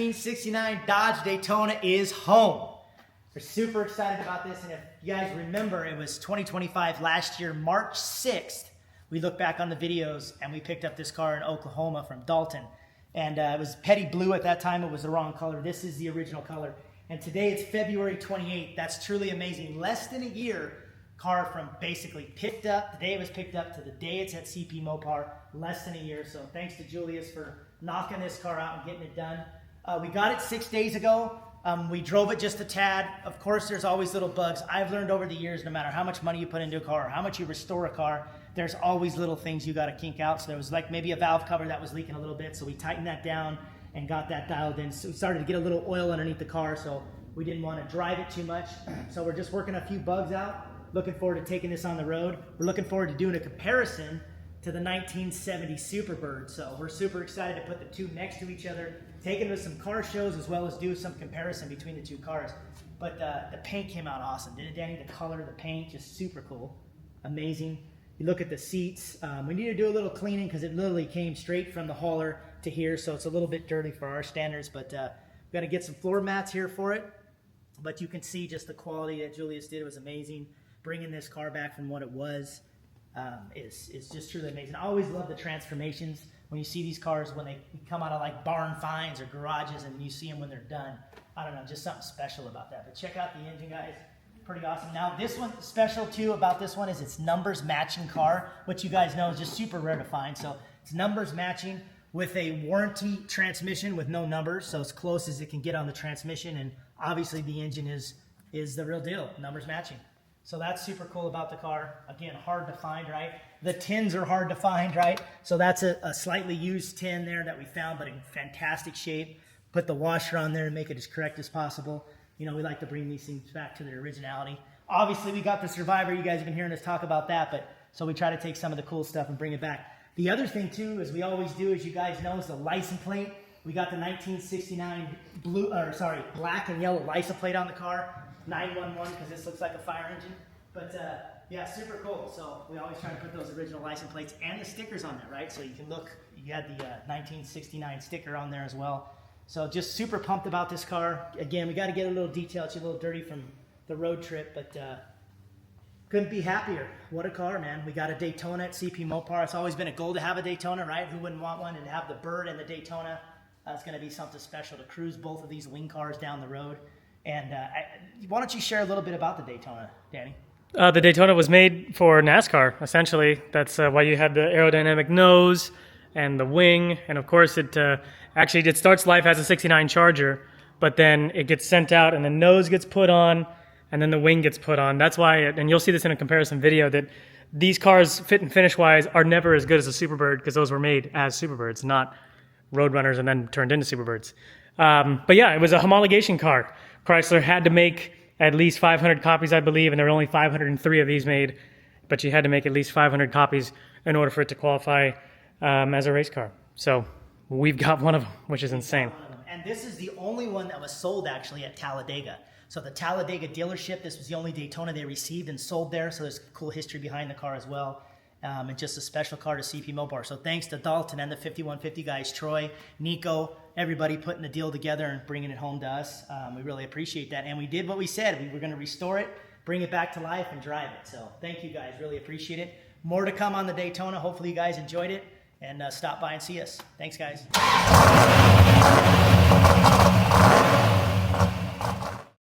1969 Dodge Daytona is home. We're super excited about this, and if you guys remember, it was 2025 last year, March 6th. We look back on the videos, and we picked up this car in Oklahoma from Dalton. And it was petty blue at that time. It was the wrong color. This is the original color. And today it's February 28th. That's truly amazing. Less than a year, car from basically picked up, the day it was picked up to the day it's at CP Mopar, less than a year. So thanks to Julius for knocking this car out and getting it done. We got it 6 days ago. We drove it just a tad. Of course, there's always little bugs. I've learned over the years, no matter how much money you put into a car or how much you restore a car, there's always little things you got to kink out. So there was like maybe a valve cover that was leaking a little bit. So we tightened that down and got that dialed in. So we started to get a little oil underneath the car. So we didn't want to drive it too much. So we're just working a few bugs out. Looking forward to taking this on the road. We're looking forward to doing a comparison to the 1970 Superbird. So we're super excited to put the two next to each other, taking to some car shows as well as do some comparison between the two cars. But the paint came out awesome, didn't it, Danny? The color of the paint, just super cool. Amazing. You look at the seats. We need to do a little cleaning because it literally came straight from the hauler to here, so it's a little bit dirty for our standards, but we've got to get some floor mats here for it. But you can see just the quality that Julius did was amazing. Bringing this car back from what it was is just truly amazing. I always love the transformations when you see these cars when they come out of like barn finds or garages and you see them when they're done. I don't know, just something special about that. But check out the engine, guys. Pretty awesome. Now this one, special too about this one is it's numbers matching car, which you guys know is just super rare to find. So it's numbers matching with a warranty transmission with no numbers, so as close as it can get on the transmission. And obviously the engine is the real deal, numbers matching. So that's super cool about the car. Again, hard to find, right? The tins are hard to find, right? So that's a slightly used tin there that we found, but in fantastic shape. Put the washer on there and make it as correct as possible. You know, we like to bring these things back to their originality. Obviously, we got the Survivor. You guys have been hearing us talk about that, but so we try to take some of the cool stuff and bring it back. The other thing, too, as we always do, as you guys know, is the license plate. We got the 1969 black and yellow license plate on the car. 911 because this looks like a fire engine, but yeah, super cool. So we always try to put those original license plates and the stickers on there, right? So you can look, you had the 1969 sticker on there as well. So just super pumped about this car. Again, we got to get a little detail. It's a little dirty from the road trip, but couldn't be happier. What a car, man. We got a Daytona at CP Mopar. It's always been a goal to have a Daytona, right? Who wouldn't want one? And to have the Bird and the Daytona, it's going to be something special to cruise both of these wing cars down the road. And why don't you share a little bit about the Daytona, Danny? The Daytona was made for NASCAR, essentially. That's why you had the aerodynamic nose and the wing. And, of course, it starts life as a 69 Charger, but then it gets sent out and the nose gets put on and then the wing gets put on. That's why, and you'll see this in a comparison video, that these cars, fit and finish-wise, are never as good as a Superbird because those were made as Superbirds, not Roadrunners and then turned into Superbirds. But, yeah, it was a homologation car. Chrysler had to make at least 500 copies, I believe, and there were only 503 of these made, but you had to make at least 500 copies in order for it to qualify as a race car. So we've got one of them, which is insane. And this is the only one that was sold actually at Talladega. So the Talladega dealership, this was the only Daytona they received and sold there, so there's cool history behind the car as well. And just a special car to CP Mopar. So thanks to Dalton and the 5150 guys, Troy, Nico, everybody putting the deal together and bringing it home to us. We really appreciate that. And we did what we said. We were going to restore it, bring it back to life, and drive it. So thank you guys. Really appreciate it. More to come on the Daytona. Hopefully you guys enjoyed it. And stop by and see us. Thanks, guys.